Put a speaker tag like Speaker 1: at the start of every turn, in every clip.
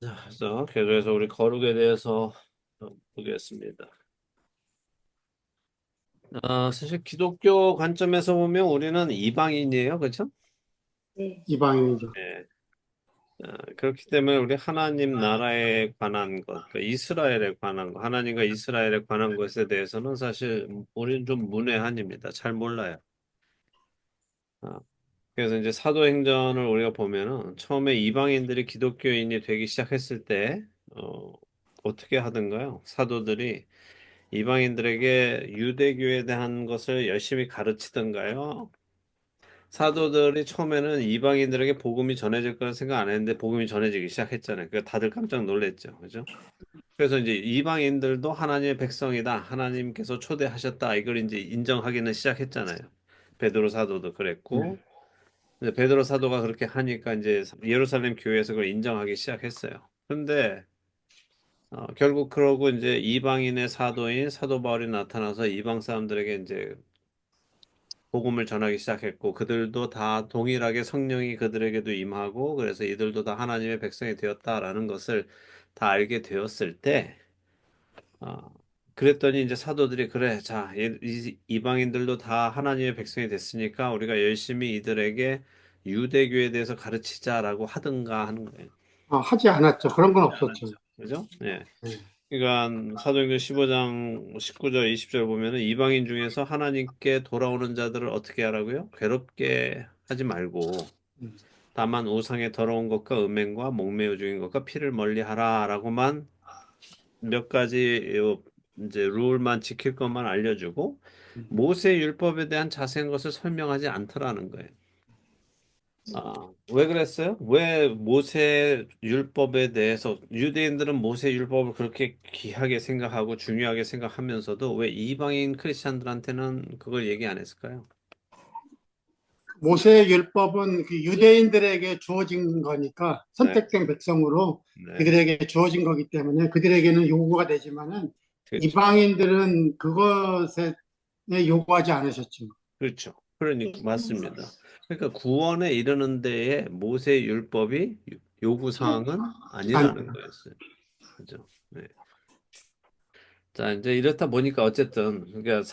Speaker 1: 자, 그래서 계속해서 우리 거룩에 대해서 보겠습니다. 사실 기독교 관점에서 보면 우리는 이방인이에요, 그렇죠?
Speaker 2: 네.
Speaker 3: 이방인이죠.
Speaker 1: 예. 그렇기 때문에 우리 하나님 나라에 관한 것, 그 이스라엘에 관한 것, 하나님과 이스라엘에 관한 것에 대해서는 사실 우리는 좀 문외한입니다. 잘 몰라요. 아, 그래서 이제 사도행전을 우리가 보면은 처음에 이방인들이 기독교인이 되기 시작했을 때 어떻게 하던가요? 사도들이 이방인들에게 유대교에 대한 것을 열심히 가르치던가요? 사도들이 처음에는 이방인들에게 복음이 전해질 거라 생각 안 했는데 복음이 전해지기 시작했잖아요. 그러니까 다들 깜짝 놀랐죠. 그죠? 그래서 이제 이방인들도 하나님의 백성이다. 하나님께서 초대하셨다. 이걸 이제 인정하기는 시작했잖아요. 베드로 사도도
Speaker 3: 네.
Speaker 1: 그랬고, 이제 베드로 사도가 그렇게 하니까 이제 예루살렘 교회에서 그걸 인정하기 시작했어요. 근데 결국 그러고 이제 이방인의 사도인 사도 바울이 나타나서 이방 사람들에게 이제 복음을 전하기 시작했고 그들도 다 동일하게 성령이 그들에게도 임하고 그래서 이들도 다 하나님의 백성이 되었다라는 것을 다 알게 되었을 때 어, 그랬더니 이제 사도들이 그래 자 이방인들도 다 하나님의 백성이 됐으니까 우리가 열심히 이들에게 유대교에 대해서 가르치자라고 하든가 하는 거예요.
Speaker 3: 하지 않았죠. 그런 건
Speaker 1: 하지
Speaker 3: 없었죠.
Speaker 1: 않았죠. 그죠? 예.
Speaker 3: 네.
Speaker 1: 그러니까 사도행전 15장 19절 20절 보면은 이방인 중에서 하나님께 돌아오는 자들을 어떻게 하라고요? 괴롭게 하지 말고
Speaker 3: 음,
Speaker 1: 다만 우상의 더러운 것과 음행과 목매어 죽인 것과 피를 멀리하라라고만 몇 가지 이제 룰만 지킬 것만 알려주고
Speaker 3: 음.
Speaker 1: 모세 율법에 대한 자세한 것을 설명하지 않더라는 거예요. 왜 그랬어요? 왜 모세 율법에 대해서 유대인들은 모세 율법을 그렇게 귀하게 생각하고 중요하게 생각하면서도 왜 이방인 크리스찬들한테는 그걸 얘기 안 했을까요?
Speaker 3: 모세 율법은 그 유대인들에게 주어진 거니까
Speaker 1: 네,
Speaker 3: 선택된 백성으로
Speaker 1: 네,
Speaker 3: 그들에게 주어진 거기 때문에 그들에게는 요구가 되지만은
Speaker 1: 그렇죠,
Speaker 3: 이방인들은 그것에 요구하지 않으셨죠.
Speaker 1: 그렇죠. 그러니까 맞습니다. 그러니까 구원에 이르는 데에 모세 율법이 요구 사항은
Speaker 3: 아니,
Speaker 1: 아니라는 거였어요. 그죠? 네. 자, 이제 이렇다 보니까 어쨌든 그러니까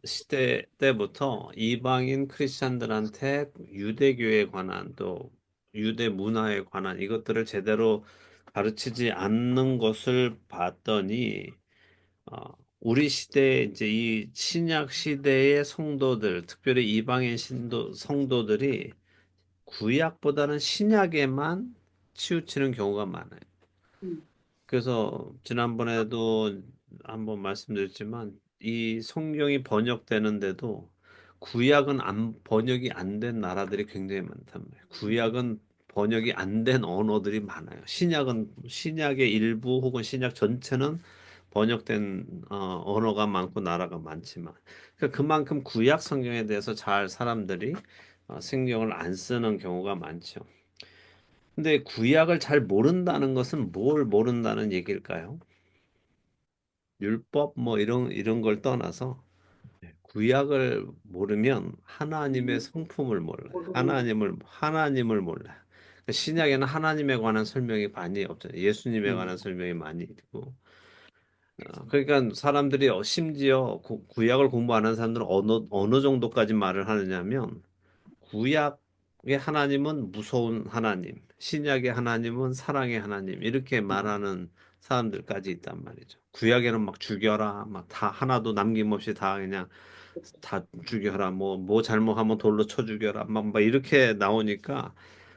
Speaker 1: 시대 때부터 이방인 크리스찬들한테 유대교에 관한 또 유대 문화에 관한 이것들을 제대로 가르치지 않는 것을 봤더니 우리 시대 이제 이 신약 시대의 성도들, 특별히 이방인 성도들이 구약보다는 신약에만 치우치는 경우가 많아요. 그래서 지난번에도 한번 말씀드렸지만 이 성경이 번역되는데도 구약은 번역이 안 된 나라들이 굉장히 많단 말이에요. 구약은 번역이 안 된 언어들이 많아요. 신약의 일부 혹은 신약 전체는 번역된 언어가 많고 나라가 많지만 그러니까 그만큼 구약 성경에 대해서 잘 사람들이 신경을 안 쓰는 경우가 많죠. 근데 구약을 잘 모른다는 것은 뭘 모른다는 얘기일까요? 율법 뭐 이런 걸 떠나서 구약을 모르면 하나님의 성품을 몰라요. 하나님을 몰라요. 그러니까 신약에는 하나님에 관한 설명이 많이 없잖아요. 예수님에
Speaker 3: 음,
Speaker 1: 관한 설명이 많이 있고. 그러니까 사람들이 심지어 구약을 공부 안 하는 사람들은 어느 정도까지 말을 하느냐면 구약의 하나님은 무서운 하나님, 신약의 하나님은 사랑의 하나님, 이렇게 말하는 사람들까지 있단 말이죠. 구약에는 막 죽여라, 막 다 하나도 남김없이 다 그냥 다 죽여라, 뭐 잘못하면 돌로 쳐 죽여라, 막 이렇게 나오니까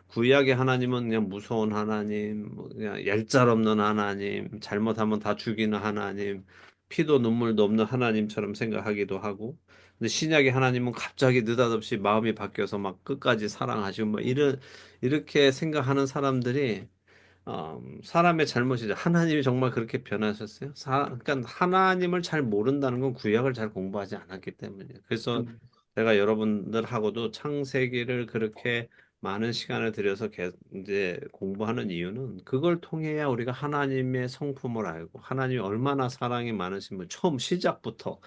Speaker 1: 구약의 하나님은 그냥 무서운 하나님, 뭐 그냥 얄짤없는 하나님, 잘못하면 다 죽이는 하나님, 피도 눈물도 없는 하나님처럼 생각하기도 하고, 근데 신약의 하나님은 갑자기 느닷없이 마음이 바뀌어서 막 끝까지 사랑하시고 뭐 이렇게 생각하는 사람들이 사람의 잘못이죠. 하나님이 정말 그렇게 변하셨어요? 그러니까 하나님을 잘 모른다는 건 구약을 잘 공부하지 않았기 때문이에요. 그래서
Speaker 3: 음,
Speaker 1: 제가 여러분들하고도 창세기를 그렇게 많은 시간을 들여서 이제 공부하는 이유는 그걸 통해야 우리가 하나님의 성품을 알고 하나님이 얼마나 사랑이 많으신 분, 처음 시작부터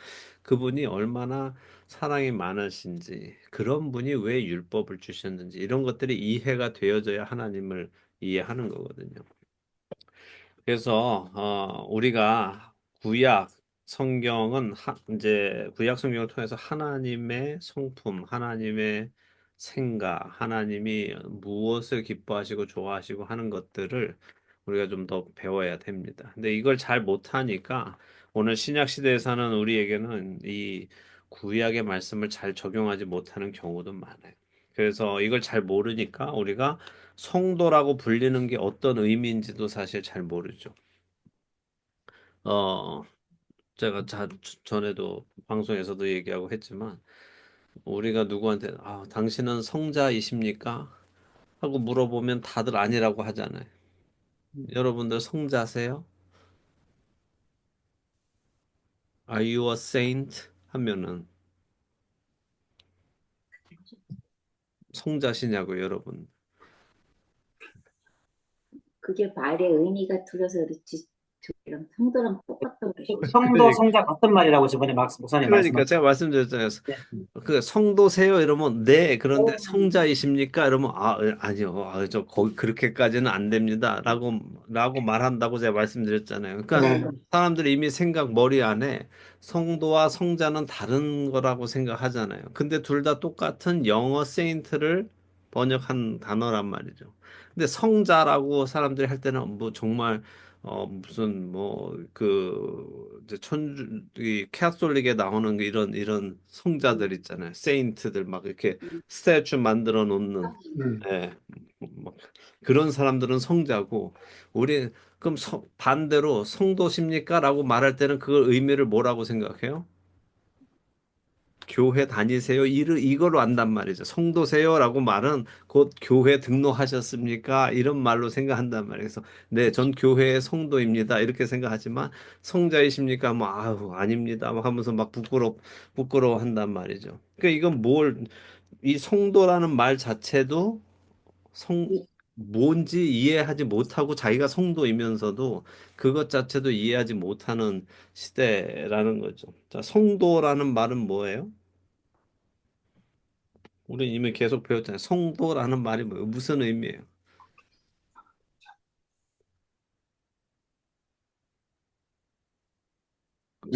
Speaker 1: 그분이 얼마나 사랑이 많으신지, 그런 분이 왜 율법을 주셨는지 이런 것들이 이해가 되어져야 하나님을 이해하는 거거든요. 그래서 우리가 구약 성경은 이제 구약 성경을 통해서 하나님의 성품, 하나님의 생각, 하나님이 무엇을 기뻐하시고 좋아하시고 하는 것들을 우리가 좀 더 배워야 됩니다. 근데 이걸 잘 못하니까 오늘 신약 시대에 사는 우리에게는 이 구약의 말씀을 잘 적용하지 못하는 경우도 많아요. 그래서 이걸 잘 모르니까 우리가 성도라고 불리는 게 어떤 의미인지도 사실 잘 모르죠. 어, 제가 전에도 방송에서도 얘기하고 했지만, 우리가 누구한테, 당신은 성자이십니까? 하고 물어보면 다들 아니라고 하잖아요. 여러분들 성자세요? Are you a saint? 하면은, 성자시냐고, 여러분.
Speaker 2: 그게 말의 의미가 틀려서 그렇지. 저랑 성도랑 똑같다고 그러시죠.
Speaker 4: 성도,
Speaker 1: 그러니까,
Speaker 4: 성자 같은 말이라고 저번에 목사님
Speaker 1: 그러니까 제가
Speaker 4: 말씀하셨죠.
Speaker 1: 말씀드렸잖아요.
Speaker 4: 네.
Speaker 1: 그 성도세요? 이러면 네. 그런데 성자이십니까? 이러면 아니요. 저 거기 그렇게까지는 안 됩니다. 라고 말한다고 제가 말씀드렸잖아요. 그러니까
Speaker 3: 네.
Speaker 1: 사람들이 이미 생각 머리 안에 성도와 성자는 다른 거라고 생각하잖아요. 근데 둘 다 똑같은 영어 세인트를 번역한 단어란 말이죠. 근데 성자라고 사람들이 할 때는 뭐 정말 무슨 뭐 그 천주 이 캐톨릭에 나오는 이런 성자들 있잖아요. 세인트들 막 이렇게 스태츄 만들어 놓는
Speaker 3: 음.
Speaker 1: 예. 막 그런 사람들은 성자고 우리 그럼 반대로 성도십니까?라고 말할 때는 그걸 의미를 뭐라고 생각해요? 교회 다니세요? 이걸로 안단 말이죠. 성도세요라고 말은 곧 교회 등록하셨습니까? 이런 말로 생각한단 말이에요. 그래서 네, 전 교회의 성도입니다. 이렇게 생각하지만 성자이십니까? 뭐 아우 아닙니다. 막 하면서 막 부끄러워 한단 말이죠. 그러니까 이건 이 성도라는 말 자체도 성 뭔지 이해하지 못하고 자기가 성도이면서도 그것 자체도 이해하지 못하는 시대라는 거죠. 자, 성도라는 말은 뭐예요? 우리 이미 계속 배웠잖아요. 성도라는 말이 뭐예요? 무슨 의미예요?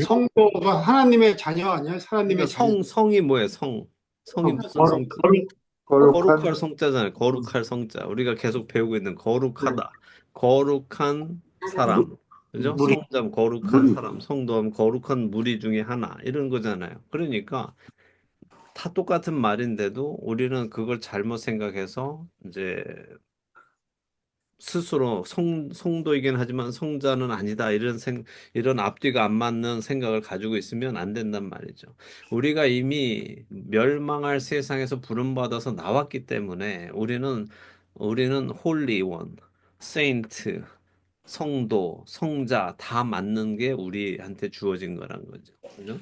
Speaker 3: 성도가 하나님의 자녀 아니에요?
Speaker 1: 그러니까
Speaker 3: 하나님의 자녀.
Speaker 1: 성이 뭐예요? 성이 무슨 성자? 거룩할
Speaker 5: 거룩한
Speaker 1: 성자잖아요. 거룩할 성자. 우리가 계속 배우고 있는 거룩하다. 거룩한 사람. 그죠?
Speaker 4: 무리.
Speaker 1: 성자면 거룩한 사람, 성도하면 거룩한 무리 중에 하나. 이런 거잖아요. 그러니까 다 똑같은 말인데도 우리는 그걸 잘못 생각해서 이제 스스로 성도이긴 하지만 성자는 아니다. 이런 앞뒤가 안 맞는 생각을 가지고 있으면 안 된단 말이죠. 우리가 이미 멸망할 세상에서 부름받아서 나왔기 때문에 우리는 홀리 원, 세인트, 성도, 성자 다 맞는 게 우리한테 주어진 거란 거죠. 그죠?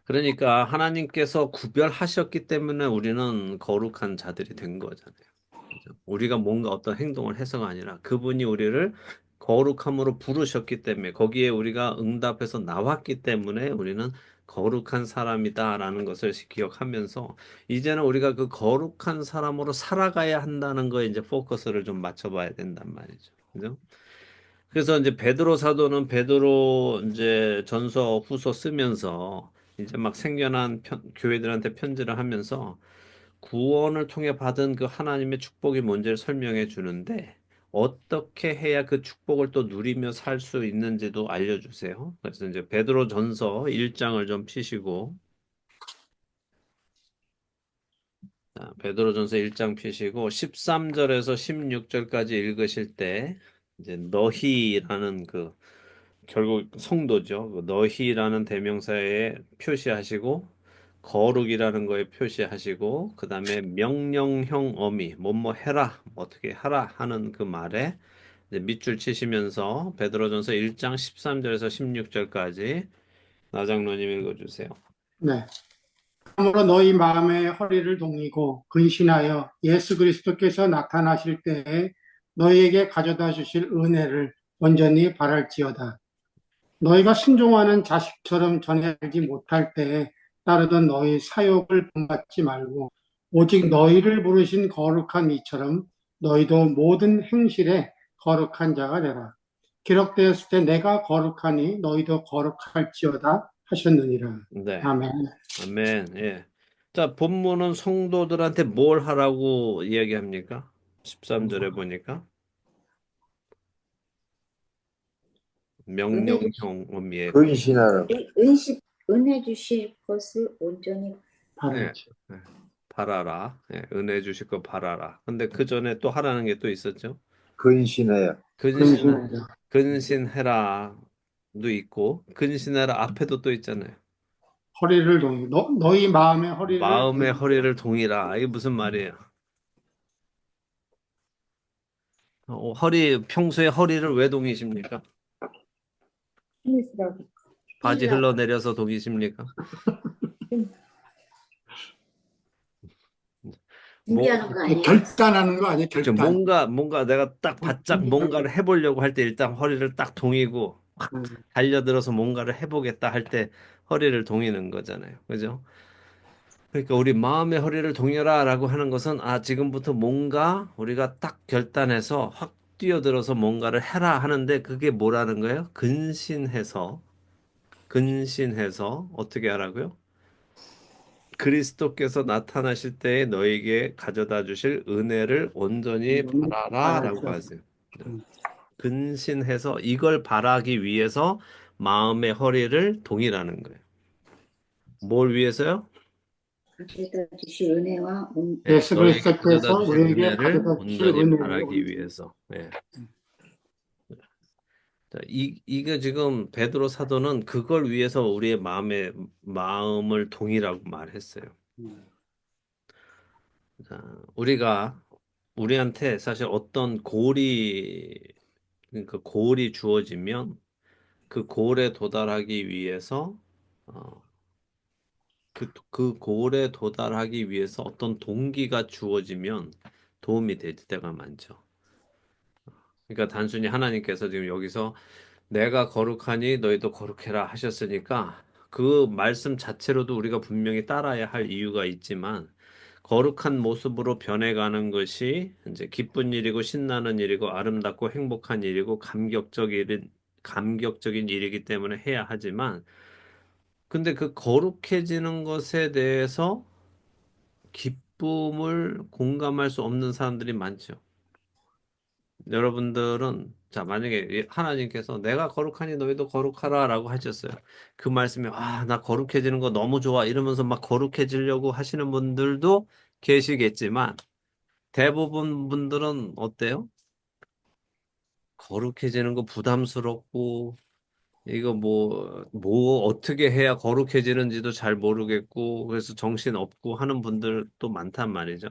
Speaker 1: 그러니까 하나님께서 구별하셨기 때문에 우리는 거룩한 자들이 된 거잖아요. 그죠? 우리가 뭔가 어떤 행동을 해서가 아니라 그분이 우리를 거룩함으로 부르셨기 때문에 거기에 우리가 응답해서 나왔기 때문에 우리는 거룩한 사람이다라는 것을 기억하면서 이제는 우리가 그 거룩한 사람으로 살아가야 한다는 거에 이제 포커스를 좀 맞춰봐야 된단 말이죠. 그죠? 그래서 이제 베드로 사도는 베드로 이제 전서 후서 쓰면서 이제 막 생겨난 교회들한테 편지를 하면서 구원을 통해 받은 그 하나님의 축복이 뭔지를 설명해 주는데 어떻게 해야 그 축복을 또 누리며 살 수 있는지도 알려주세요. 그래서 이제 베드로 전서 1장을 좀 피시고 베드로전서 1장 피시고 13절에서 16절까지 읽으실 때 이제 너희라는 그 결국 성도죠. 그 너희라는 대명사에 표시하시고 거룩이라는 거에 표시하시고 그다음에 명령형 어미 뭐뭐 해라 어떻게 하라 하는 그 말에 이제 밑줄 치시면서 베드로전서 1장 13절에서 16절까지 나장로님 읽어주세요.
Speaker 3: 네. 그러므로 너희 마음의 허리를 동이고 근신하여 예수 그리스도께서 나타나실 때에 너희에게 가져다 주실 은혜를 온전히 바랄지어다. 너희가 순종하는 자식처럼 전에 알지 못할 때에 따르던 너희 사욕을 본받지 말고 오직 너희를 부르신 거룩한 이처럼 너희도 모든 행실에 거룩한 자가 되라. 기록되었을 때 내가 거룩하니 너희도 거룩할지어다 하셨느니라.
Speaker 1: 네.
Speaker 3: 아멘.
Speaker 1: 아멘. 예. 자, 본문은 성도들한테 뭘 하라고 이야기합니까? 13절에 보니까
Speaker 2: 은혜 주실,
Speaker 1: 명령형음이에요.
Speaker 5: 근신하라.
Speaker 2: 은혜 주실 것을 온전히
Speaker 1: 예.
Speaker 3: 바르지.
Speaker 1: 예. 바라라. 예. 은혜 주실 거 바라라. 근데 그 전에 또 하라는 게 또 있었죠.
Speaker 5: 근신하여.
Speaker 1: 근신
Speaker 3: 근신하라.
Speaker 1: 근신해라도 있고 근신해라 앞에도 또 있잖아요.
Speaker 3: 허리를 동이. 너희 마음의 허리를
Speaker 1: 마음의
Speaker 3: 동이.
Speaker 1: 허리를 동이라. 이게 무슨 말이에요? 평소에 허리를 왜 동이십니까?
Speaker 2: 힘쓰라고
Speaker 1: 바지
Speaker 2: 힘쓰라고
Speaker 1: 흘러내려서 동이십니까? 뭐,
Speaker 2: 준비하는 거 아니에요?
Speaker 3: 결단하는 거 아니에요?
Speaker 1: 그죠.
Speaker 3: 결단.
Speaker 1: 뭔가 내가 딱 바짝 뭔가를 해보려고 할 때 일단 허리를 딱 동이고 확
Speaker 3: 음,
Speaker 1: 달려들어서 뭔가를 해보겠다 할 때 허리를 동이는 거잖아요. 그죠? 그러니까 우리 마음의 허리를 동여라라고 하는 것은 지금부터 뭔가 우리가 딱 결단해서 확 뛰어들어서 뭔가를 해라 하는데 그게 뭐라는 거예요? 근신해서 어떻게 하라고요? 그리스도께서 나타나실 때에 너에게 가져다 주실 은혜를 온전히 바라라라고
Speaker 3: 바라지어다.
Speaker 1: 하세요. 네.
Speaker 3: 음.
Speaker 1: 근신해서 이걸 바라기 위해서 마음의 허리를 동이라는 거예요. 뭘 위해서요?
Speaker 2: 가져다 주실 은혜와
Speaker 1: 네,
Speaker 3: 예수
Speaker 1: 너에게 가져다
Speaker 3: 그리스도께서
Speaker 1: 주실
Speaker 3: 우리에게
Speaker 1: 은혜를
Speaker 3: 가져다 주실
Speaker 1: 온전히
Speaker 3: 은혜를
Speaker 1: 바라기 위해서. 네. 자, 이게 지금 베드로 사도는 그걸 위해서 우리의 마음을 동이라고 말했어요. 자, 우리한테 사실 어떤 그러니까 골이 주어지면 그 골에 도달하기 위해서 어, 그 골에 도달하기 위해서 어떤 동기가 주어지면 도움이 될 때가 많죠. 그러니까 단순히 하나님께서 지금 여기서 내가 거룩하니 너희도 거룩해라 하셨으니까 그 말씀 자체로도 우리가 분명히 따라야 할 이유가 있지만 거룩한 모습으로 변해가는 것이 이제 기쁜 일이고 신나는 일이고 아름답고 행복한 일이고 감격적인 일이기 때문에 해야 하지만 근데 그 거룩해지는 것에 대해서 기쁨을 공감할 수 없는 사람들이 많죠. 여러분들은 자 만약에 하나님께서 내가 거룩하니 너희도 거룩하라라고 하셨어요. 그 말씀에 나 거룩해지는 거 너무 좋아 이러면서 막 거룩해지려고 하시는 분들도 계시겠지만 대부분 분들은 어때요? 거룩해지는 거 부담스럽고 이거 뭐 어떻게 해야 거룩해지는지도 잘 모르겠고 그래서 정신 없고 하는 분들도 많단 말이죠.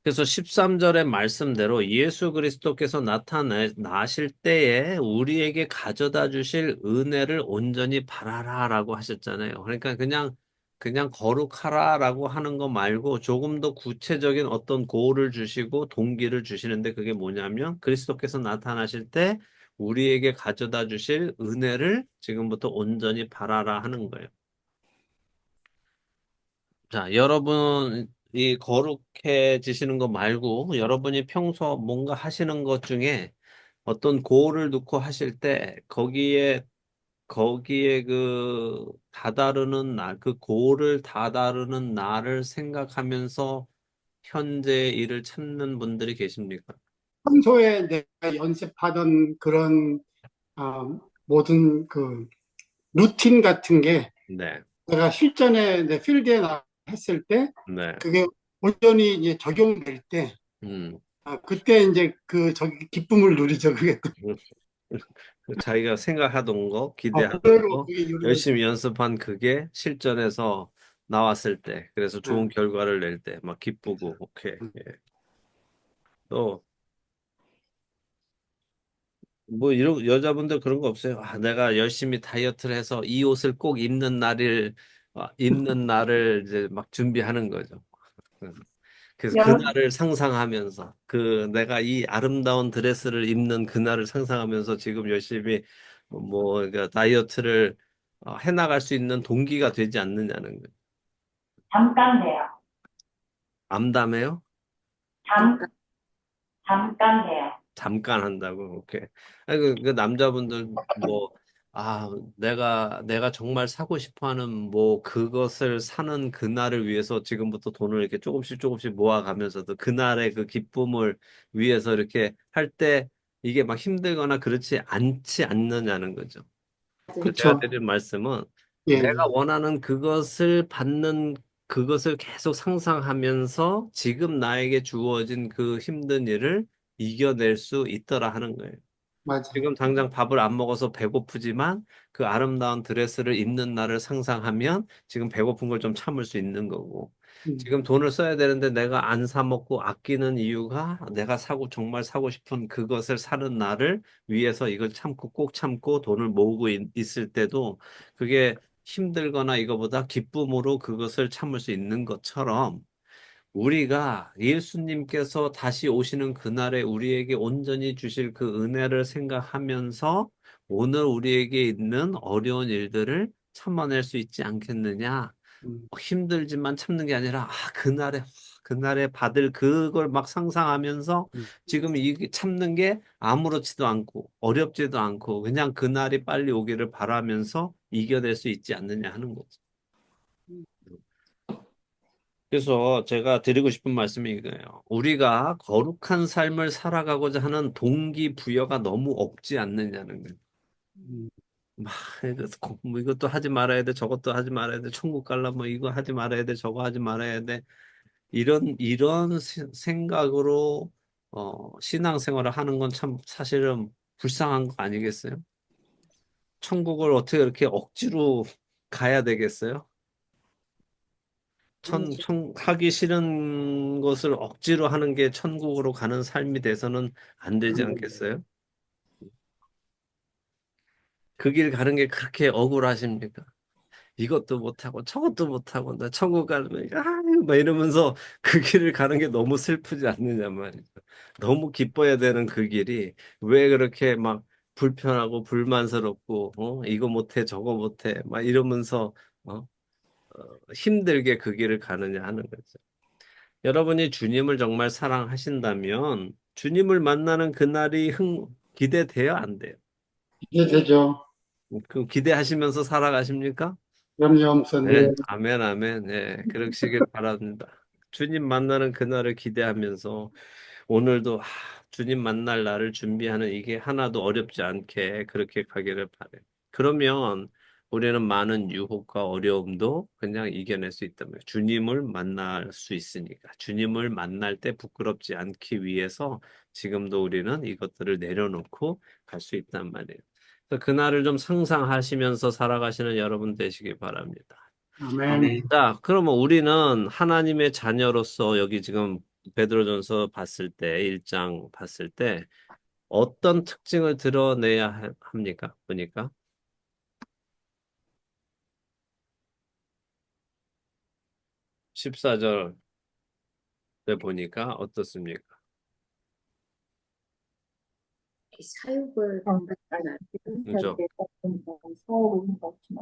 Speaker 1: 그래서 13절의 말씀대로 예수 그리스도께서 나타나실 때에 우리에게 가져다 주실 은혜를 온전히 바라라라고 하셨잖아요. 그러니까 그냥 거룩하라라고 하는 거 말고 조금 더 구체적인 어떤 고를 주시고 동기를 주시는데 그게 뭐냐면 그리스도께서 나타나실 때 우리에게 가져다 주실 은혜를 지금부터 온전히 바라라 하는 거예요. 자, 여러분이 거룩해지시는 거 말고 여러분이 평소 뭔가 하시는 것 중에 어떤 고를 놓고 하실 때 거기에 그 고를 다다르는 나를 생각하면서 현재 일을 찾는 분들이 계십니까?
Speaker 3: 평소에 내가 연습하던 그런 모든 그 루틴 같은 게
Speaker 1: 네,
Speaker 3: 내가 실전에 내 필드에 나 했을 때
Speaker 1: 네.
Speaker 3: 그게 온전히 이제 적용될 때
Speaker 1: 음.
Speaker 3: 그때 이제 기쁨을 누리죠. 그게 또.
Speaker 1: 자기가 생각하던 거, 기대하던
Speaker 3: 그대로
Speaker 1: 거,
Speaker 3: 그게 이루어져.
Speaker 1: 열심히 연습한 그게 실전에서 나왔을 때, 그래서 좋은
Speaker 3: 네.
Speaker 1: 결과를 낼 때, 막 기쁘고, 오케이. 예. 또, 이런, 여자분들 그런 거 없어요? 내가 열심히 다이어트를 해서 이 옷을 꼭 입는 날을 이제 막 준비하는 거죠. 그래서 그날을 상상하면서, 내가 이 아름다운 드레스를 입는 그날을 상상하면서 지금 열심히, 그러니까 다이어트를 해나갈 수 있는 동기가 되지 않느냐는 거예요.
Speaker 6: 잠깐 돼요.
Speaker 1: 암담해요?
Speaker 2: 잠깐
Speaker 6: 잠깐 돼요.
Speaker 1: 잠깐 한다고, 오케이. 아니, 그 남자분들 뭐, 아, 내가 정말 사고 싶어 하는 뭐 그것을 사는 그날을 위해서 지금부터 돈을 이렇게 조금씩 조금씩 모아가면서도 그날의 그 기쁨을 위해서 이렇게 할 때 이게 막 힘들거나 그렇지 않지 않느냐는 거죠. 그 제가
Speaker 3: 그렇죠.
Speaker 1: 드린 말씀은
Speaker 3: 예,
Speaker 1: 내가
Speaker 3: 예.
Speaker 1: 원하는 그것을 받는 그것을 계속 상상하면서 지금 나에게 주어진 그 힘든 일을 이겨낼 수 있더라 하는 거예요.
Speaker 3: 맞아요.
Speaker 1: 지금 당장 밥을 안 먹어서 배고프지만 그 아름다운 드레스를 입는 날을 상상하면 지금 배고픈 걸 좀 참을 수 있는 거고.
Speaker 3: 음,
Speaker 1: 지금 돈을 써야 되는데 내가 안 사 먹고 아끼는 이유가 내가 정말 사고 싶은 그것을 사는 날을 위해서 이걸 참고 꼭 참고 돈을 모으고 있을 때도 그게 힘들거나 이거보다 기쁨으로 그것을 참을 수 있는 것처럼 우리가 예수님께서 다시 오시는 그날에 우리에게 온전히 주실 그 은혜를 생각하면서 오늘 우리에게 있는 어려운 일들을 참아낼 수 있지 않겠느냐.
Speaker 3: 음,
Speaker 1: 힘들지만 참는 게 아니라, 그날에 받을 그걸 막 상상하면서
Speaker 3: 음.
Speaker 1: 지금 이 참는 게 아무렇지도 않고 어렵지도 않고 그냥 그날이 빨리 오기를 바라면서 이겨낼 수 있지 않느냐 하는 거죠. 그래서 제가 드리고 싶은 말씀이 이거예요. 우리가 거룩한 삶을 살아가고자 하는 동기부여가 너무 없지 않느냐는 거예요.
Speaker 3: 음.
Speaker 1: 막 뭐 이것도 하지 말아야 돼, 저것도 하지 말아야 돼, 천국 갈라 뭐 이거 하지 말아야 돼, 저거 하지 말아야 돼. 이런 생각으로 신앙생활을 하는 건 참 사실은 불쌍한 거 아니겠어요? 천국을 어떻게 이렇게 억지로 가야 되겠어요?
Speaker 2: 아니죠.
Speaker 1: 하기 싫은 것을 억지로 하는 게 천국으로 가는 삶이 돼서는 안 되지 않겠어요? 그 길 가는 게 그렇게 억울하십니까? 이것도 못하고 저것도 못하고 나 천국 가면 막 이러면서 그 길을 가는 게 너무 슬프지 않느냐 말이죠. 너무 기뻐야 되는 그 길이 왜 그렇게 막 불편하고 불만스럽고 이거 못해 저거 못해 막 이러면서 어? 힘들게 그 길을 가느냐 하는 거죠. 여러분이 주님을 정말 사랑하신다면 주님을 만나는 그날이 기대돼요, 안 돼요?
Speaker 3: 이해되죠?
Speaker 1: 그 기대하시면서 살아가십니까?
Speaker 3: 그럼요,
Speaker 1: 네,
Speaker 3: 목사님.
Speaker 1: 아멘, 아멘. 네, 그러시길 바랍니다. 주님 만나는 그날을 기대하면서 오늘도 주님 만날 날을 준비하는 이게 하나도 어렵지 않게 그렇게 가기를 바래요. 그러면 우리는 많은 유혹과 어려움도 그냥 이겨낼 수 있단 말이에요. 주님을 만날 수 있으니까. 주님을 만날 때 부끄럽지 않기 위해서 지금도 우리는 이것들을 내려놓고 갈 수 있단 말이에요. 그래서 그날을 좀 상상하시면서 살아가시는 여러분 되시기 바랍니다.
Speaker 3: 아멘.
Speaker 4: 아멘.
Speaker 1: 자, 그러면 우리는 하나님의 자녀로서 여기 지금 베드로전서 봤을 때, 1장 봤을 때 어떤 특징을 드러내야 합니까? 보니까 14절에 보니까 어떻습니까?
Speaker 2: 사육을 본받지
Speaker 1: 그죠?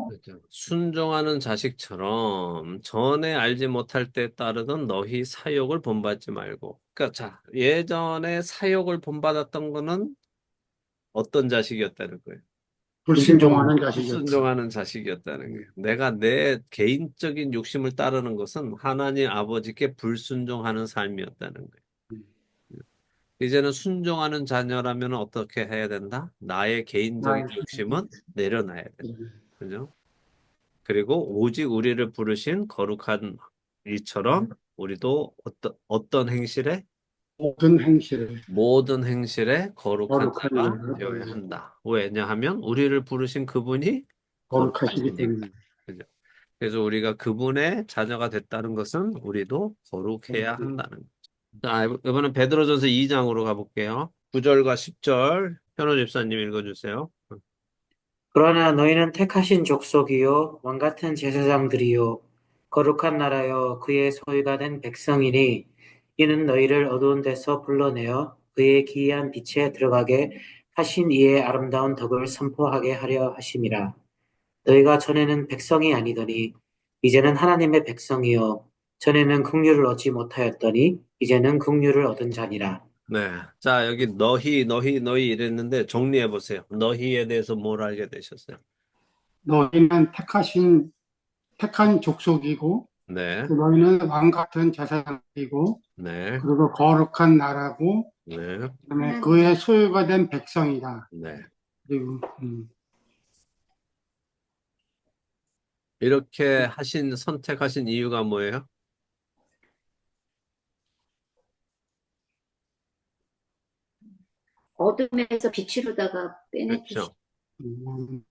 Speaker 1: 그죠. 순종하는 자식처럼 전에 알지 못할 때 따르던 너희 사욕을 본받지 말고. 그러니까 자, 예전에 사욕을 본받았던 거는 어떤 자식이었다는 거예요?
Speaker 3: 불순종하는 자식이었다.
Speaker 1: 불순종하는 자식이었다는 거예요. 내가 내 개인적인 욕심을 따르는 것은 하나님 아버지께 불순종하는 삶이었다는 거예요. 이제는 순종하는 자녀라면 어떻게 해야 된다? 나의 개인적인 욕심은 내려놔야 된다. 그죠? 그리고 오직 우리를 부르신 거룩한 이처럼 우리도 어떤 행실에
Speaker 3: 모든 행실을
Speaker 1: 모든 행실에 거룩한
Speaker 3: 거룩한
Speaker 1: 자가
Speaker 3: 일을
Speaker 1: 되어야 한다. 왜냐하면 우리를 부르신 그분이
Speaker 3: 거룩하시기
Speaker 1: 거룩하시니까.
Speaker 3: 때문에.
Speaker 1: 그죠? 그래서 우리가 그분의 자녀가 됐다는 것은 우리도 거룩해야 한다는 거죠. 자, 이번엔 베드로전서 2장으로 가볼게요. 9절과 10절 현호 집사님 읽어주세요.
Speaker 4: 그러나 너희는 택하신 족속이요 왕 같은 제사장들이요 거룩한 나라요 그의 소유가 된 백성이니 이는 너희를 어두운 데서 불러내어 그의 기이한 빛에 들어가게 하신 이의 아름다운 덕을 선포하게 하려 하심이라. 너희가 전에는 백성이 아니더니 이제는 하나님의 백성이요 전에는 긍휼을 얻지 못하였더니 이제는 긍휼을 얻은 자니라.
Speaker 1: 네. 자, 여기 너희 이랬는데 정리해 보세요. 너희에 대해서 뭘 알게 되셨어요?
Speaker 3: 너희는 택한 족속이고,
Speaker 1: 네.
Speaker 3: 너희는 왕 같은 제사장이고,
Speaker 1: 네.
Speaker 3: 그리고 거룩한 나라고,
Speaker 1: 네.
Speaker 3: 그다음에 그의 소유가 된 백성이다.
Speaker 1: 네.
Speaker 3: 그리고
Speaker 1: 이렇게 선택하신 이유가 뭐예요?
Speaker 2: 어둠에서 빛으로다가 빼내주시.
Speaker 1: 그렇죠.
Speaker 3: 음,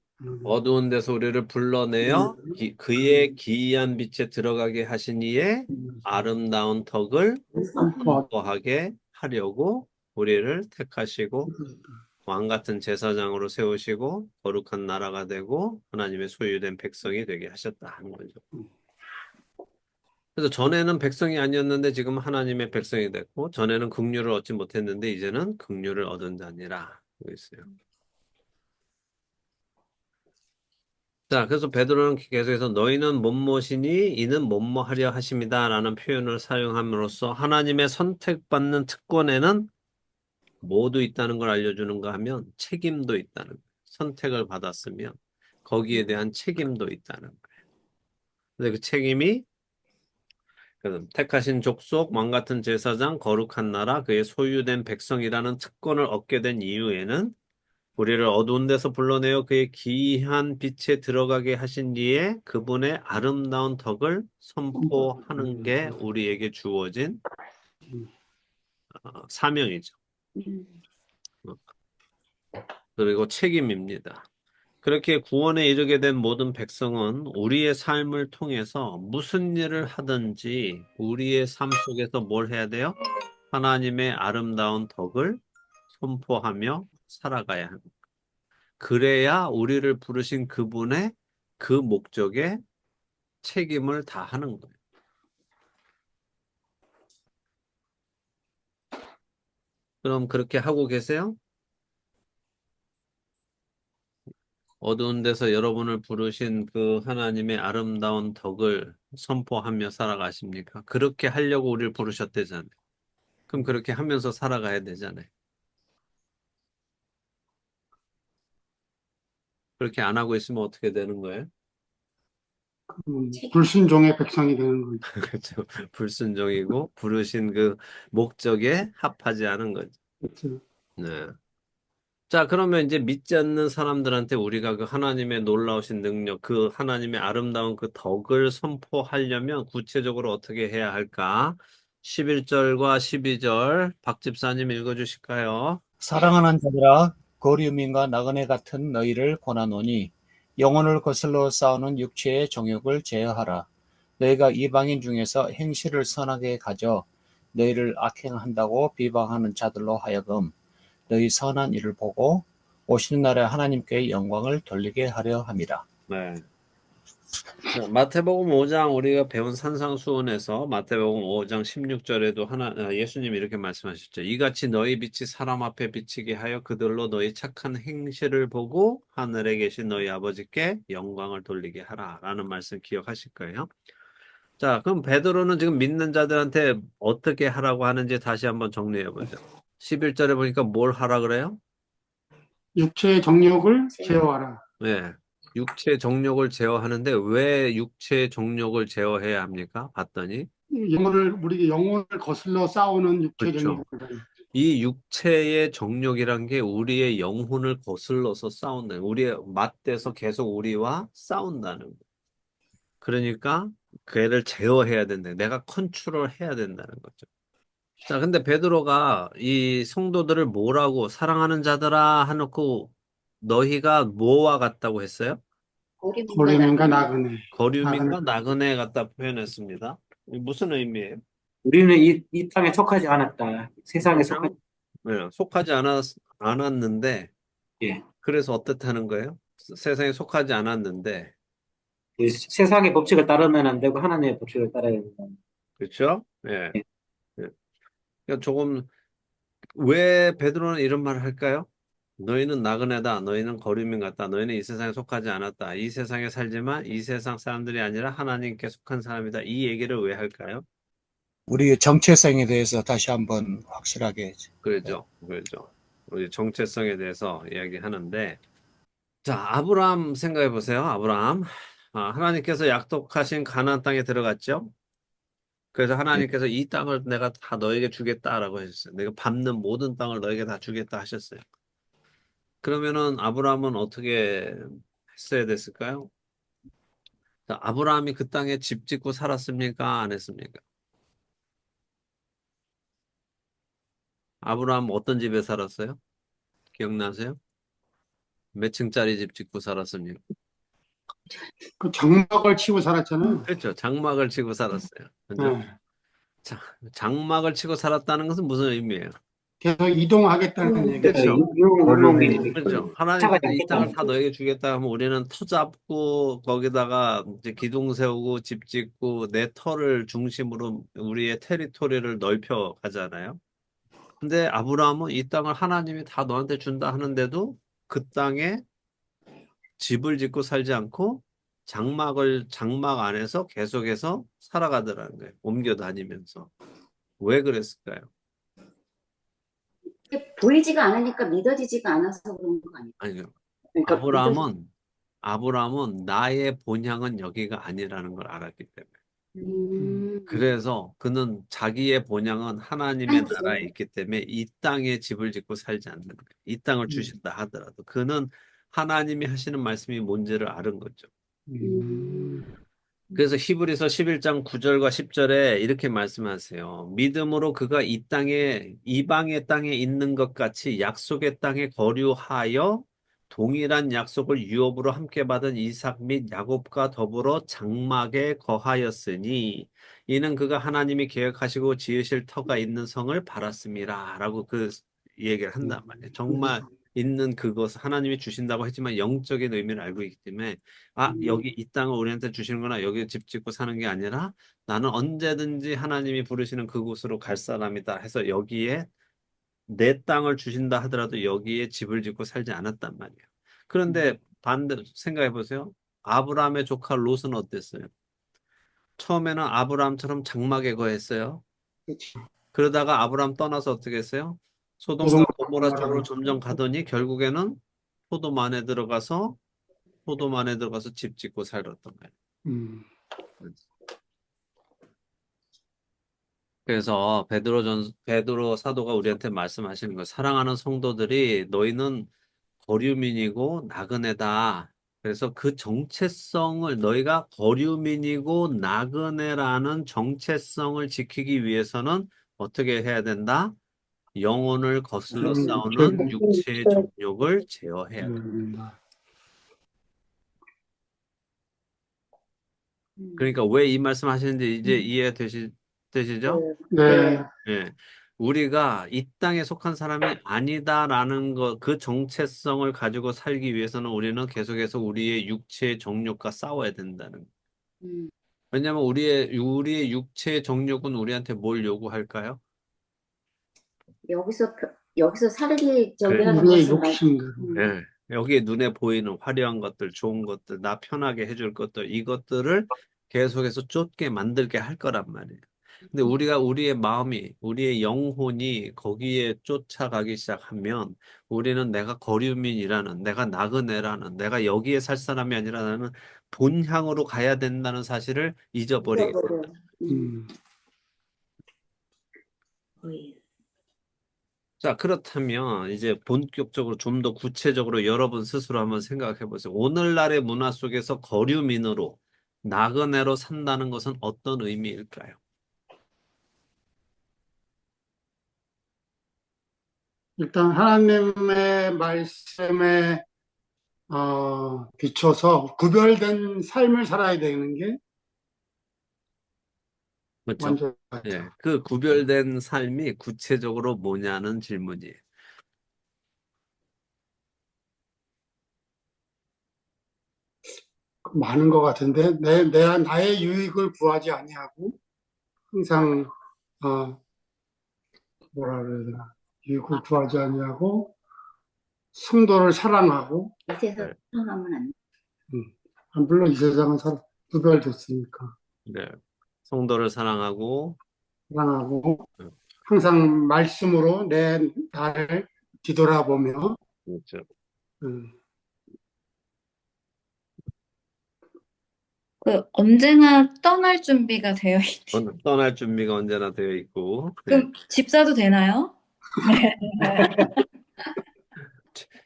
Speaker 1: 어두운 데서 우리를 불러내어 그의 기이한 빛에 들어가게 하신 이의 아름다운 덕을 선포하게 하려고 우리를 택하시고 왕 같은 제사장으로 세우시고 거룩한 나라가 되고 하나님의 소유된 백성이 되게 하셨다 하는 거죠. 그래서 전에는 백성이 아니었는데 지금 하나님의 백성이 됐고 전에는 긍휼을 얻지 못했는데 이제는 긍휼을 얻은 자니라 하고 있어요. 자, 그래서 베드로는 계속해서 너희는 못못이니 이는 못모하려 하심이다라는 표현을 사용함으로써 하나님의 선택받는 특권에는 뭐도 있다는 걸 알려주는가 하면 책임도 있다는 거예요. 선택을 받았으면 거기에 대한 책임도 있다는 거예요. 근데 그 책임이 그 택하신 족속, 왕 같은 제사장, 거룩한 나라, 그의 소유된 백성이라는 특권을 얻게 된 이유에는 우리를 어두운 데서 불러내어 그의 기이한 빛에 들어가게 하신 뒤에 그분의 아름다운 덕을 선포하는 게 우리에게 주어진 사명이죠. 어, 그리고 책임입니다. 그렇게 구원에 이르게 된 모든 백성은 우리의 삶을 통해서 무슨 일을 하든지 우리의 삶 속에서 뭘 해야 돼요? 하나님의 아름다운 덕을 선포하며 살아가야 합니다. 그래야 우리를 부르신 그분의 그 목적에 책임을 다하는 거예요. 그럼 그렇게 하고 계세요? 어두운 데서 여러분을 부르신 그 하나님의 아름다운 덕을 선포하며 살아가십니까? 그렇게 하려고 우리를 부르셨대잖아요. 그럼 그렇게 하면서 살아가야 되잖아요. 그렇게 안 하고 있으면 어떻게 되는 거예요?
Speaker 3: 불순종의 백성이 되는 거죠.
Speaker 1: 그렇죠. 불순종이고 부르신 그 목적에 합하지 않은 거죠.
Speaker 3: 그렇죠.
Speaker 1: 네. 자, 그러면 이제 믿지 않는 사람들한테 우리가 그 하나님의 놀라우신 능력, 그 하나님의 아름다운 그 덕을 선포하려면 구체적으로 어떻게 해야 할까? 11절과 12절 박 집사님 읽어주실까요?
Speaker 7: 사랑하는 자들아 거류민과 나그네 같은 너희를 권하노니 영혼을 거슬러 싸우는 육체의 정욕을 제어하라. 너희가 이방인 중에서 행실을 선하게 가져 너희를 악행한다고 비방하는 자들로 하여금 너희 선한 일을 보고 오시는 날에 하나님께 영광을 돌리게 하려 함이라.
Speaker 1: 네. 자, 마태복음 5장 우리가 배운 산상수훈에서 마태복음 5장 16절에도 예수님이 이렇게 말씀하셨죠. 이같이 너희 빛이 사람 앞에 비치게 하여 그들로 너희 착한 행실을 보고 하늘에 계신 너희 아버지께 영광을 돌리게 하라라는 말씀 기억하실 거예요. 자, 그럼 베드로는 지금 믿는 자들한테 어떻게 하라고 하는지 다시 한번 정리해 보죠. 11절에 보니까 뭘 하라 그래요?
Speaker 3: 육체의 정욕을 제어하라.
Speaker 1: 네. 육체 정욕을 제어하는데 왜 육체 정욕을 제어해야 합니까? 봤더니
Speaker 3: 우리 영혼을 거슬러 싸우는 육체의
Speaker 1: 그렇죠.
Speaker 3: 정욕을.
Speaker 1: 이 육체의 정욕이란 게 우리의 영혼을 거슬러서 싸운다는 거예요. 우리의 맞대서 계속 우리와 싸운다는 거예요. 그러니까 그 애를 제어해야 된다. 내가 컨트롤 해야 된다는 거죠. 자, 근데 베드로가 이 성도들을 뭐라고 사랑하는 자들아 하놓고 너희가 뭐와 같다고 했어요?
Speaker 3: 고레민과 나그네.
Speaker 1: 거류민과 나그네 같다 표현했습니다. 이게 무슨 의미예요?
Speaker 4: 우리는 이 땅에 속하지 않았다. 세상에 속하지,
Speaker 1: 네, 않았는데
Speaker 4: 예.
Speaker 1: 그래서 어떻다는 거예요? 세상에 속하지 않았는데
Speaker 4: 그 세상의 법칙을 따르면 안 되고 하나님의 법칙을 따라야 된다.
Speaker 1: 그렇죠? 예.
Speaker 4: 예.
Speaker 1: 예. 그러니까 조금 왜 베드로는 이런 말을 할까요? 너희는 나그네다. 너희는 거류민 같다. 너희는 이 세상에 속하지 않았다. 이 세상에 살지만 이 세상 사람들이 아니라 하나님께 속한 사람이다. 이 얘기를 왜 할까요?
Speaker 7: 우리 정체성에 대해서 다시 한번 확실하게.
Speaker 1: 그러죠. 그러죠. 우리 정체성에 대해서 이야기하는데, 자, 아브라함 생각해 보세요. 아브라함. 하나님께서 약속하신 가나안 땅에 들어갔죠. 그래서 하나님께서 이 땅을 내가 다 너에게 주겠다라고 하셨어요. 내가 밟는 모든 땅을 너에게 다 주겠다 하셨어요. 그러면은 아브라함은 어떻게 했어야 됐을까요? 자, 아브라함이 그 땅에 집 짓고 살았습니까? 안 했습니까? 아브라함 어떤 집에 살았어요? 기억나세요? 몇 층짜리 집 짓고 살았습니까?
Speaker 3: 그 장막을 치고 살았잖아요.
Speaker 1: 그렇죠. 장막을 치고 살았어요. 그죠?
Speaker 3: 네.
Speaker 1: 자, 장막을 치고 살았다는 것은 무슨 의미예요?
Speaker 3: 계속 이동하겠다는 얘기죠.
Speaker 1: 그렇죠.
Speaker 4: 유목민이
Speaker 1: 그렇죠.
Speaker 4: 차가
Speaker 1: 하나님께서 이
Speaker 4: 잡겠다.
Speaker 1: 땅을 다 너에게 주겠다 하면 우리는 터 잡고 거기다가 이제 기둥 세우고 집 짓고 내 터를 중심으로 우리의 테리토리를 넓혀 가잖아요. 근데 아브라함은 이 땅을 하나님이 다 너한테 준다 하는데도 그 땅에 집을 짓고 살지 않고 장막 안에서 계속해서 살아가더라는 거예요. 옮겨 다니면서. 왜 그랬을까요?
Speaker 2: 보이지가 않으니까 믿어지지가 않아서 그런 거 아니에요?
Speaker 1: 아니요.
Speaker 2: 그러니까
Speaker 1: 아브라함은 나의 본향은 여기가 아니라는 걸 알았기 때문에. 그래서 그는 자기의 본향은 하나님의 나라에 있기 때문에 이 땅에 집을 짓고 살지 않는 거예요. 이 땅을 주신다 하더라도 그는 하나님이 하시는 말씀이 뭔지를 아는 거죠. 그래서 히브리서 11장 9절과 10절에 이렇게 말씀하세요. 믿음으로 그가 이 땅에 이방의 땅에 있는 것 같이 약속의 땅에 거류하여 동일한 약속을 유업으로 함께 받은 이삭 및 야곱과 더불어 장막에 거하였으니 이는 그가 하나님이 계획하시고 지으실 터가 있는 성을 바랐습니다. 라고 그 얘기를 한단 말이에요. 정말 있는 그것 하나님이 주신다고 했지만 영적인 의미를 알고 있기 때문에 여기 이 땅을 우리한테 주시는구나. 여기 집 짓고 사는 게 아니라 나는 언제든지 하나님이 부르시는 그곳으로 갈 사람이다 해서 여기에 내 땅을 주신다 하더라도 여기에 집을 짓고 살지 않았단 말이에요. 그런데 반대로 생각해 보세요. 아브라함의 조카 롯은 어땠어요? 처음에는 아브라함처럼 장막에 거했어요.
Speaker 3: 그렇죠.
Speaker 1: 그러다가 아브라함 떠나서 어떻게 했어요?
Speaker 3: 소돔과
Speaker 1: 소돔과 고모라 쪽으로 점점 가더니 결국에는 소돔 안에 들어가서 집 짓고 살았던 거예요.
Speaker 3: 음.
Speaker 1: 그래서 베드로 사도가 우리한테 말씀하시는 거 사랑하는 성도들이 너희는 거류민이고 나그네다. 그래서 그 정체성을 너희가 거류민이고 나그네라는 정체성을 지키기 위해서는 어떻게 해야 된다? 영혼을 거슬러 싸우는 육체의 정욕을 제어해야 된다. 그러니까 왜 이 말씀 하시는지 이제 되시죠?
Speaker 3: 네.
Speaker 1: 예. 우리가 이 땅에 속한 사람이 아니다라는 것, 그 정체성을 가지고 살기 위해서는 우리는 계속해서 우리의 육체의 정욕과 싸워야 된다는 거. 왜냐하면 우리의 육체의 정욕은 우리한테 뭘 요구할까요?
Speaker 2: 여기서 살기 저기
Speaker 1: 그래.
Speaker 2: 하는
Speaker 3: 우리의
Speaker 2: 것을
Speaker 3: 욕심들.
Speaker 1: 예. 여기에 눈에 보이는 화려한 것들, 좋은 것들, 나 편하게 해줄 것들, 이것들을 계속해서 쫓게 만들게 할 거란 말이에요. 근데 우리의 마음이, 우리의 영혼이 거기에 쫓아가기 시작하면 우리는 내가 거류민이라는, 내가 나그네라는, 내가 여기에 살 사람이 아니라 나는 본향으로 가야 된다는 사실을 잊어버리게
Speaker 2: 잊어버려.
Speaker 1: 된다.
Speaker 2: 거의.
Speaker 1: 자, 그렇다면 이제 본격적으로 좀 더 구체적으로 여러분 스스로 한번 생각해 보세요. 오늘날의 문화 속에서 거류민으로 나그네로 산다는 것은 어떤 의미일까요?
Speaker 3: 일단 하나님의 말씀에 비춰서 구별된 삶을 살아야 되는 게
Speaker 1: 그렇죠?
Speaker 3: 먼저
Speaker 1: 예,
Speaker 3: 같아요.
Speaker 1: 그 구별된 삶이 구체적으로 뭐냐는 질문이에요.
Speaker 3: 많은 것 같은데 나의 유익을 구하지 아니하고 항상 뭐라 그래야 되나 유익을 구하지 아니하고 성도를 사랑하고
Speaker 2: 이 세상
Speaker 1: 네,
Speaker 2: 사랑하면 안 돼.
Speaker 3: 물론 이 세상은 구별됐으니까
Speaker 1: 네. 성도를 사랑하고
Speaker 3: 사랑하고
Speaker 1: 응,
Speaker 3: 항상 말씀으로 내 나를 뒤돌아보며
Speaker 1: 그렇죠.
Speaker 3: 음,
Speaker 8: 언제나 떠날 준비가 되어 있지.
Speaker 1: 떠날 준비가 언제나 되어 있고, 네.
Speaker 8: 그럼 집 사도 되나요?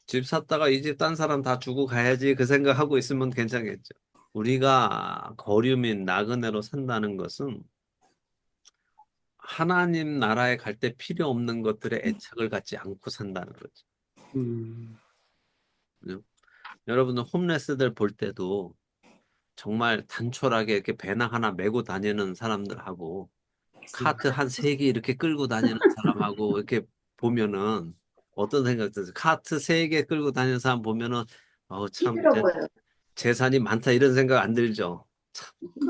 Speaker 1: 집 샀다가 이 집 딴 사람 다 주고 가야지 그 생각하고 있으면 괜찮겠죠. 우리가 거류민 나그네로 산다는 것은 하나님 나라에 갈 때 필요 없는 것들에 애착을 갖지 않고 산다는 거죠.
Speaker 3: 음,
Speaker 1: 그죠? 여러분은 홈레스들 볼 때도 정말 단촐하게 이렇게 배낭 하나 메고 다니는 사람들하고 카트 한 세 개 이렇게 끌고 다니는 사람하고 이렇게 보면은 어떤 생각 드세요? 카트 세 개 끌고 다니는 사람 보면은 참
Speaker 2: 힘들어 보여요.
Speaker 1: 재산이 많다 이런 생각 안 들죠?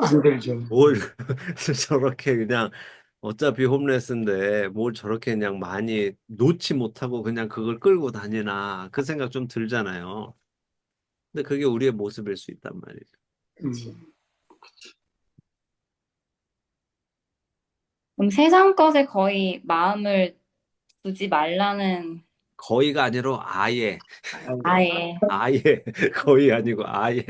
Speaker 3: 안 들죠.
Speaker 1: 뭘 저렇게 그냥 어차피 홈레스인데 뭘 저렇게 그냥 많이 놓지 못하고 그냥 그걸 끌고 다니나 그 생각 좀 들잖아요. 근데 그게 우리의 모습일 수 있단 말이죠.
Speaker 2: 그치.
Speaker 8: 그럼 세상 것에 거의 마음을 두지 말라는
Speaker 1: 거의가 아니라 아예
Speaker 8: 아예.
Speaker 1: 아예 거의 아니고 아예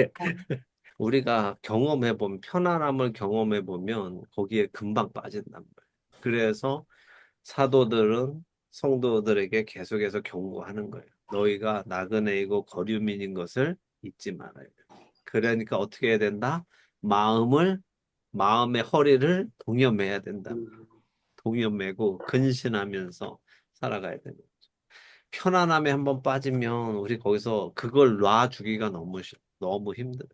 Speaker 1: 우리가 경험해 보면 편안함을 경험해 보면 거기에 금방 빠진단 말이에요. 그래서 사도들은 성도들에게 계속해서 경고하는 거예요. 너희가 나그네이고 거류민인 것을 잊지 말아야 돼. 그러니까 어떻게 해야 된다? 마음의 허리를 동여매야 된다. 동여매고 근신하면서 살아가야 되는 거죠. 편안함에 한번 빠지면 우리 거기서 그걸 놔주기가 너무 힘들어요.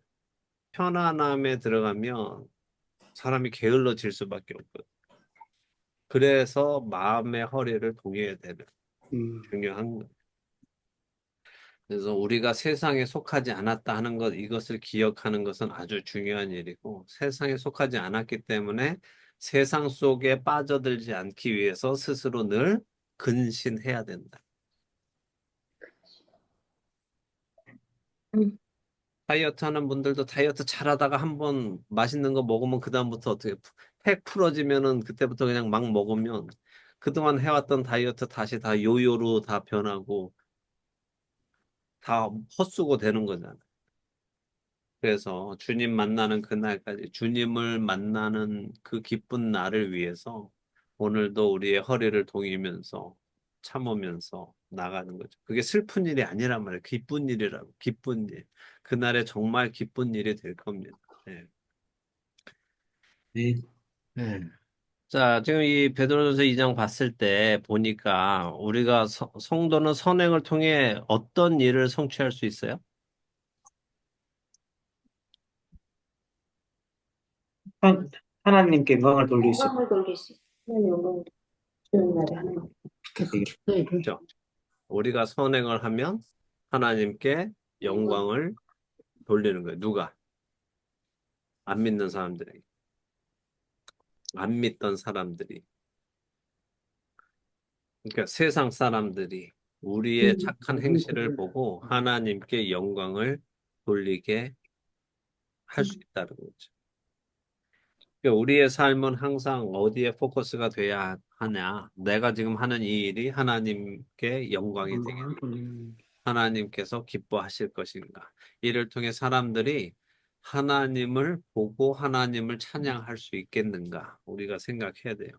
Speaker 1: 편안함에 들어가면 사람이 게을러질 수밖에 없거든요. 그래서 마음의 허리를 동여야 되는
Speaker 3: 음,
Speaker 1: 중요한 거. 그래서 우리가 세상에 속하지 않았다 하는 것, 이것을 기억하는 것은 아주 중요한 일이고, 세상에 속하지 않았기 때문에 세상 속에 빠져들지 않기 위해서 스스로 늘 근신해야 된다. 다이어트 하는 분들도 다이어트 잘하다가 한번 맛있는 거 먹으면 그다음부터 어떻게 팩 풀어지면은 그때부터 그냥 막 먹으면 그동안 해왔던 다이어트 다시 다 요요로 다 변하고 다 헛수고 되는 거잖아요. 그래서 주님 만나는 그날까지 주님을 만나는 그 기쁜 날을 위해서 오늘도 우리의 허리를 동이면서 참으면서 나가는 거죠. 그게 슬픈 일이 아니란 말이에요. 기쁜 일이라고. 기쁜 일. 그날에 정말 기쁜 일이 될 겁니다. 네.
Speaker 4: 네.
Speaker 1: 네. 자, 지금 이 베드로전서 2장 봤을 때 보니까 우리가 성도는 선행을 통해 어떤 일을 성취할 수 있어요?
Speaker 4: 한- 하나님께 영광을 돌릴 수
Speaker 2: 영광을 돌릴 수 있어요. 영광을 주는 날에 하는 거.
Speaker 3: 네,
Speaker 1: 그렇죠? 우리가 선행을 하면 하나님께 영광을 돌리는 거예요. 누가? 안 믿는 사람들에게. 안 믿던 사람들이. 그러니까 세상 사람들이 우리의 착한 행실을 보고 하나님께 영광을 돌리게 할 수 있다는 거죠. 그러니까 우리의 삶은 항상 어디에 포커스가 돼야 하냐. 내가 지금 하는 이 일이 하나님께 영광이 되겠다. 하나님께서 기뻐하실 것인가. 이를 통해 사람들이 하나님을 보고 하나님을 찬양할 수 있겠는가. 우리가 생각해야 돼요.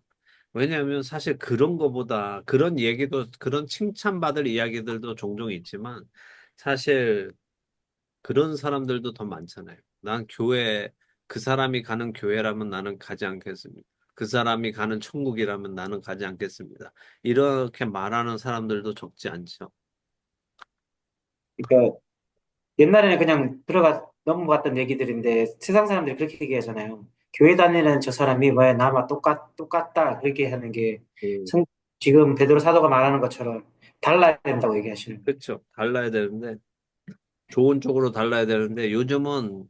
Speaker 1: 왜냐하면 사실 그런 거보다 그런 얘기도 그런 칭찬받을 이야기들도 종종 있지만 사실 그런 사람들도 더 많잖아요. 난 교회 그 사람이 가는 교회라면 나는 가지 않겠습니다. 그 사람이 가는 천국이라면 나는 가지 않겠습니다. 이렇게 말하는 사람들도 적지 않죠.
Speaker 4: 그러니까 옛날에는 그냥 들어가 넘어갔던 얘기들인데 세상 사람들이 그렇게 얘기하잖아요. 교회 다니는 저 사람이 왜 나만 똑같다 그렇게 하는 게
Speaker 1: 음.
Speaker 4: 성- 지금 베드로 사도가 말하는 것처럼 달라야 된다고 얘기하시는 거예요.
Speaker 1: 그렇죠. 달라야 되는데 좋은 쪽으로 달라야 되는데 요즘은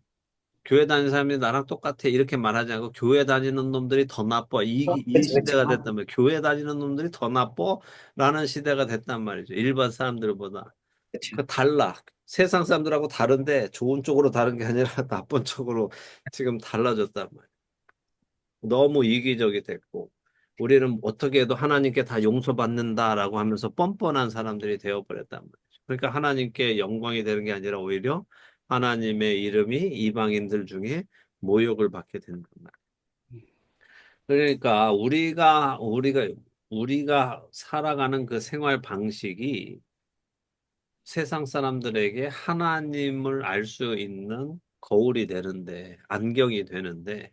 Speaker 1: 교회 다니는 사람이 나랑 똑같아 이렇게 말하지 않고 교회 다니는 놈들이 더 나빠 이
Speaker 4: 그렇죠, 그렇죠.
Speaker 1: 시대가 됐다면 교회 다니는 놈들이 더 나빠 라는 시대가 됐단 말이죠. 일반 사람들보다
Speaker 4: 그렇죠.
Speaker 1: 그 달라 세상 사람들하고 다른데 좋은 쪽으로 다른 게 아니라 나쁜 쪽으로 지금 달라졌단 말이에요. 너무 이기적이 됐고 우리는 어떻게 해도 하나님께 다 용서받는다라고 하면서 뻔뻔한 사람들이 되어버렸단 말이죠. 그러니까 하나님께 영광이 되는 게 아니라 오히려 하나님의 이름이 이방인들 중에 모욕을 받게 된단 말이에요. 그러니까 우리가 살아가는 그 생활 방식이 세상 사람들에게 하나님을 알 수 있는 거울이 되는데, 안경이 되는데,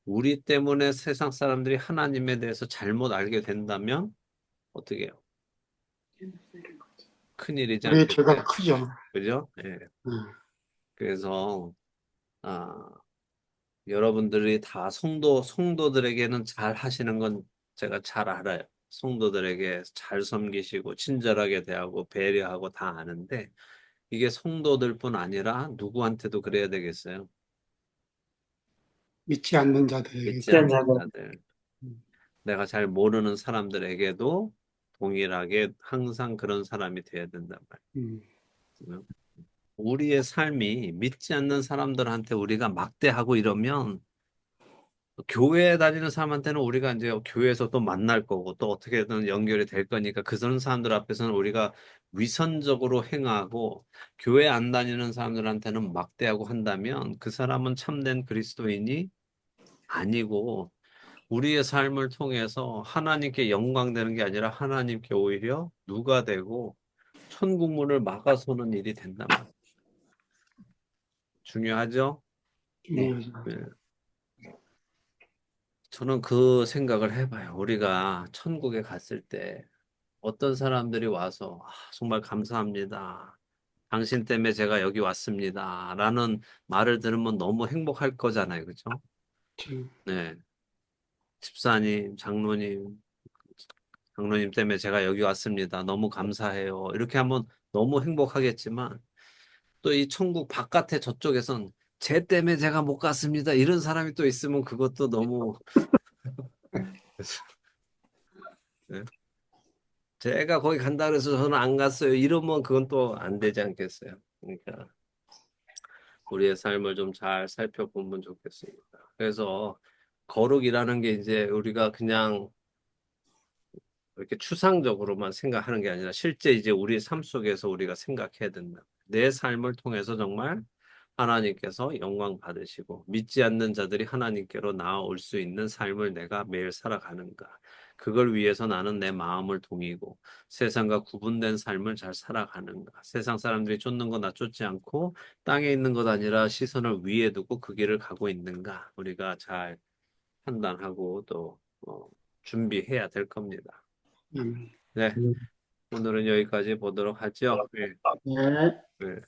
Speaker 1: 우리 때문에 세상 사람들이 하나님에 대해서 잘못 알게 된다면 어떻게 해요?
Speaker 2: 잘못 사는 거지.
Speaker 1: 큰일이지
Speaker 3: 우리의
Speaker 1: 않겠어요?
Speaker 3: 죄가 크죠.
Speaker 1: 그죠? 예.
Speaker 3: 음,
Speaker 1: 그래서 아, 여러분들이 다 성도들에게는 잘 하시는 건 제가 잘 알아요. 성도들에게 잘 섬기시고 친절하게 대하고 배려하고 다 아는데 이게 성도들뿐 아니라 누구한테도 그래야 되겠어요.
Speaker 3: 믿지 않는 자들에게.
Speaker 1: 믿지
Speaker 4: 그런
Speaker 1: 않는
Speaker 4: 자들.
Speaker 1: 자들, 내가 잘 모르는 사람들에게도 동일하게 항상 그런 사람이 돼야 된단
Speaker 3: 음,
Speaker 1: 말이에요. 우리의 삶이 믿지 않는 사람들한테 우리가 막대하고 이러면 교회에 다니는 사람한테는 우리가 이제 교회에서 또 만날 거고 또 어떻게든 연결이 될 거니까 그런 사람들 앞에서는 우리가 위선적으로 행하고 교회 안 다니는 사람들한테는 막대하고 한다면 그 사람은 참된 그리스도인이 아니고 우리의 삶을 통해서 하나님께 영광되는 게 아니라 하나님께 오히려 누가 되고 천국문을 막아서는 일이 된단 말이에요. 중요하죠?
Speaker 3: 중요하죠.
Speaker 1: 네. 저는 그 생각을 해봐요. 우리가 천국에 갔을 때 어떤 사람들이 와서 정말 감사합니다. 당신 때문에 제가 여기 왔습니다. 라는 말을 들으면 너무 행복할 거잖아요. 그죠?
Speaker 3: 지금,
Speaker 1: 네. 집사님, 장로님 때문에 제가 여기 왔습니다. 너무 감사해요. 이렇게 하면 너무 행복하겠지만 또 이 천국 바깥에 저쪽에선 쟤 때문에 제가 못 갔습니다. 이런 사람이 또 있으면 그것도 너무 네. 제가 거기 간다 그래서 저는 안 갔어요. 이러면 그건 또 안 되지 않겠어요. 그러니까 우리의 삶을 좀 잘 살펴보면 좋겠습니다. 그래서 거룩이라는 게 이제 우리가 그냥 이렇게 추상적으로만 생각하는 게 아니라 실제 이제 우리 삶 속에서 우리가 생각해야 된다. 내 삶을 통해서 정말 하나님께서 영광 받으시고 믿지 않는 자들이 하나님께로 나아올 수 있는 삶을 내가 매일 살아가는가. 그걸 위해서 나는 내 마음을 동이고 세상과 구분된 삶을 잘 살아가는가. 세상 사람들이 쫓는 거 나 쫓지 않고 땅에 있는 것 아니라 시선을 위에 두고 그 길을 가고 있는가. 우리가 잘 판단하고 또 준비해야 될 겁니다. 네, 오늘은 여기까지 보도록 하죠. 네.
Speaker 3: 네.
Speaker 1: 네.